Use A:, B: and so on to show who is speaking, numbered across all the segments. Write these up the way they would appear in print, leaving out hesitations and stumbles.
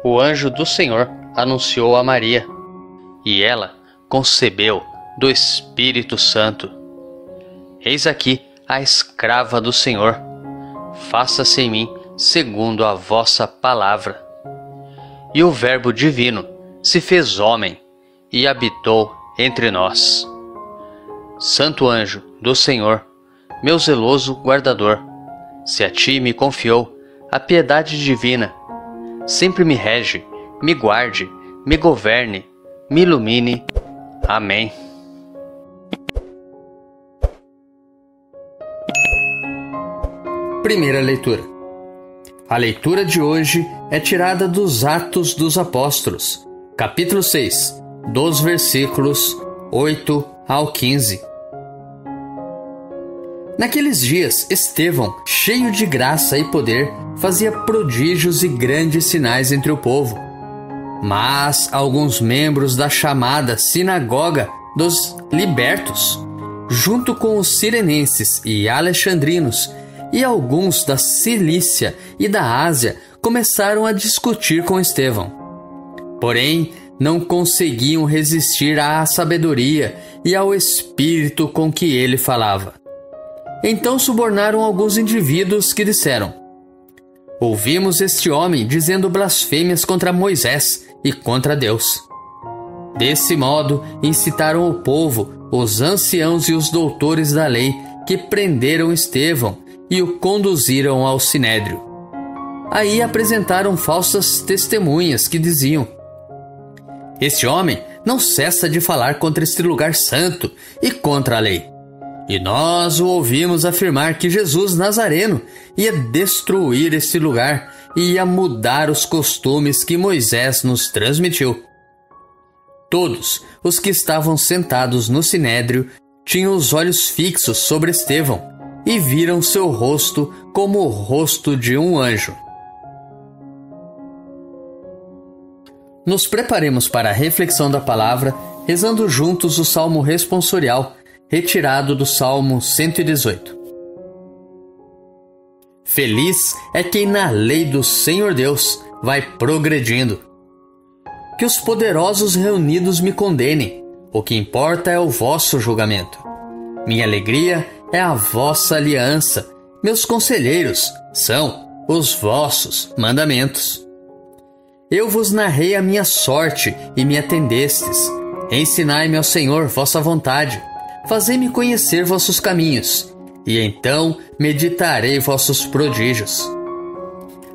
A: o anjo do Senhor anunciou a Maria, e ela concebeu do Espírito Santo. Eis aqui a escrava do Senhor, faça-se em mim segundo a vossa palavra. E o Verbo divino se fez homem e habitou entre nós. Santo anjo do Senhor, meu zeloso guardador, se a ti me confiou a piedade divina, sempre me rege, me guarde, me governe, me ilumine. Amém.
B: Primeira leitura. A leitura de hoje é tirada dos Atos dos Apóstolos, capítulo 6, dos versículos 8 ao 15. Naqueles dias, Estevão, cheio de graça e poder, fazia prodígios e grandes sinais entre o povo. Mas alguns membros da chamada Sinagoga dos Libertos, junto com os Cirenenses e Alexandrinos, e alguns da Cilícia e da Ásia, começaram a discutir com Estevão. Porém, não conseguiam resistir à sabedoria e ao espírito com que ele falava. Então subornaram alguns indivíduos que disseram: ouvimos este homem dizendo blasfêmias contra Moisés e contra Deus. Desse modo, incitaram o povo, os anciãos e os doutores da lei, que prenderam Estevão e o conduziram ao sinédrio. Aí apresentaram falsas testemunhas que diziam: este homem não cessa de falar contra este lugar santo e contra a lei. E nós o ouvimos afirmar que Jesus Nazareno ia destruir este lugar e ia mudar os costumes que Moisés nos transmitiu. Todos os que estavam sentados no sinédrio tinham os olhos fixos sobre Estevão e viram seu rosto como o rosto de um anjo. Nos preparemos para a reflexão da palavra, rezando juntos o Salmo responsorial, retirado do Salmo 118. Feliz é quem na lei do Senhor Deus vai progredindo. Que os poderosos reunidos me condenem, o que importa é o vosso julgamento. Minha alegria é a vossa aliança, meus conselheiros são os vossos mandamentos. Eu vos narrei a minha sorte e me atendestes. Ensinai-me, ó Senhor, vossa vontade. Fazei-me conhecer vossos caminhos, e então meditarei vossos prodígios.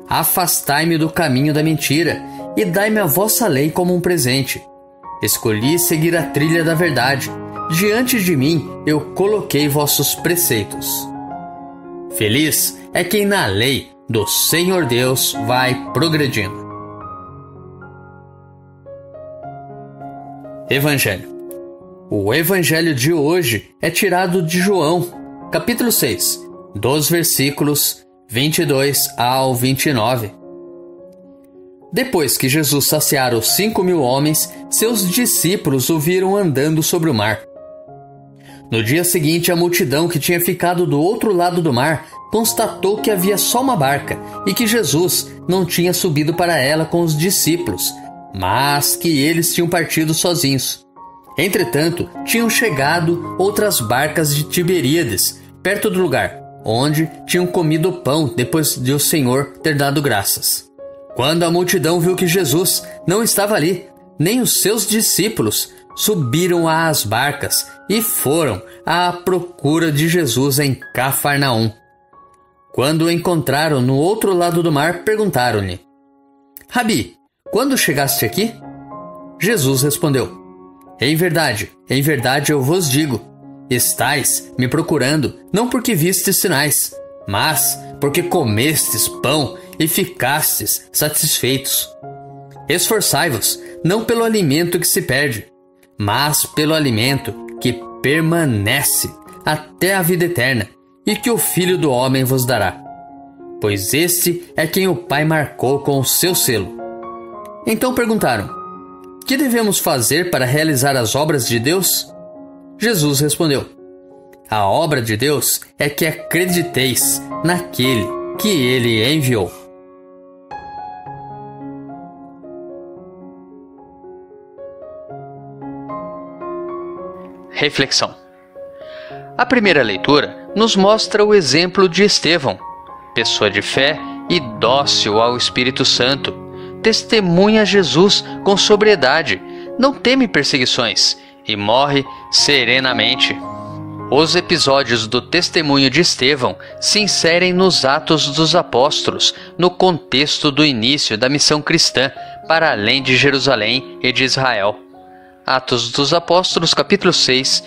B: Afastai-me do caminho da mentira, e dai-me a vossa lei como um presente. Escolhi seguir a trilha da verdade. Diante de mim eu coloquei vossos preceitos. Feliz é quem na lei do Senhor Deus vai progredindo. Evangelho. O Evangelho de hoje é tirado de João, capítulo 6, dos versículos 22 ao 29. Depois que Jesus saciara os 5.000 homens, seus discípulos o viram andando sobre o mar. No dia seguinte, a multidão que tinha ficado do outro lado do mar constatou que havia só uma barca e que Jesus não tinha subido para ela com os discípulos, mas que eles tinham partido sozinhos. Entretanto, tinham chegado outras barcas de Tiberíades, perto do lugar onde tinham comido o pão depois de o Senhor ter dado graças. Quando a multidão viu que Jesus não estava ali, nem os seus discípulos, subiram às barcas e foram à procura de Jesus em Cafarnaum. Quando o encontraram no outro lado do mar, perguntaram-lhe: Rabi, quando chegaste aqui? Jesus respondeu: em verdade eu vos digo, estais me procurando, não porque vistes sinais, mas porque comestes pão e ficastes satisfeitos. Esforçai-vos, não pelo alimento que se perde, mas pelo alimento que permanece até a vida eterna, e que o Filho do Homem vos dará. Pois este é quem o Pai marcou com o seu selo. Então perguntaram: que devemos fazer para realizar as obras de Deus? Jesus respondeu: a obra de Deus é que acrediteis naquele que ele enviou.
A: Reflexão. A primeira leitura nos mostra o exemplo de Estevão, pessoa de fé e dócil ao Espírito Santo. Testemunha Jesus com sobriedade, não teme perseguições e morre serenamente. Os episódios do testemunho de Estevão se inserem nos Atos dos Apóstolos, no contexto do início da missão cristã para além de Jerusalém e de Israel. Atos dos Apóstolos, capítulo 6,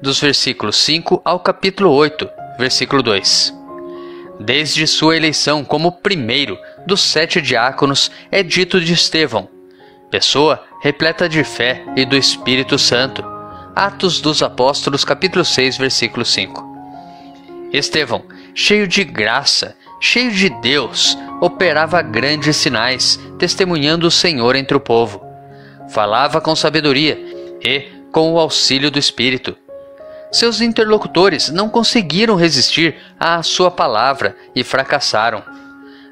A: dos versículos 5 ao capítulo 8, versículo 2. Desde sua eleição como primeiro dos 7 diáconos, é dito de Estevão, pessoa repleta de fé e do Espírito Santo. Atos dos Apóstolos, capítulo 6, versículo 5. Estevão, cheio de graça, cheio de Deus, operava grandes sinais, testemunhando o Senhor entre o povo. Falava com sabedoria e com o auxílio do Espírito. Seus interlocutores não conseguiram resistir à sua palavra e fracassaram.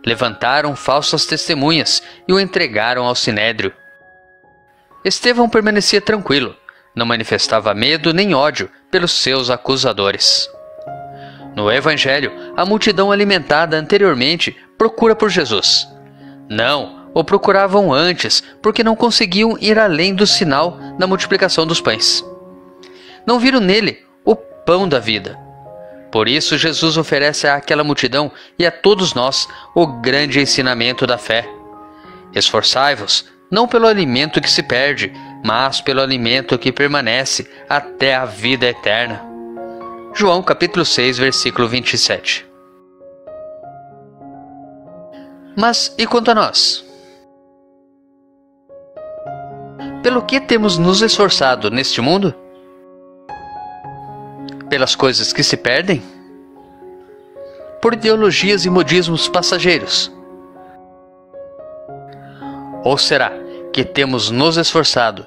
A: Levantaram falsas testemunhas e o entregaram ao Sinédrio. Estevão permanecia tranquilo, não manifestava medo nem ódio pelos seus acusadores. No Evangelho, a multidão alimentada anteriormente procura por Jesus. Não, o procuravam antes porque não conseguiam ir além do sinal da multiplicação dos pães. Não viram nele o pão da vida. Por isso, Jesus oferece àquela multidão e a todos nós o grande ensinamento da fé. Esforçai-vos, não pelo alimento que se perde, mas pelo alimento que permanece até a vida eterna. João capítulo 6, versículo 27. Mas e quanto a nós? Pelo que temos nos esforçado neste mundo? Pelas coisas que se perdem? Por ideologias e modismos passageiros? Ou será que temos nos esforçado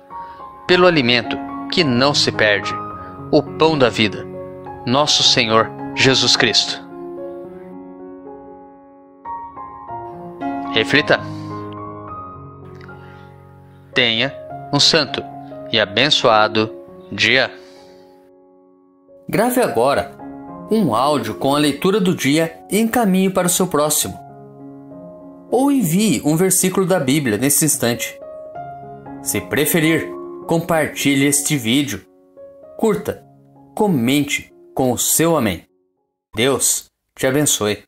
A: pelo alimento que não se perde, o pão da vida, nosso Senhor Jesus Cristo? Reflita. Tenha um santo e abençoado dia.
B: Grave agora um áudio com a leitura do dia e encaminhe para o seu próximo. Ou envie um versículo da Bíblia nesse instante. Se preferir, compartilhe este vídeo. Curta, comente com o seu amém. Deus te abençoe.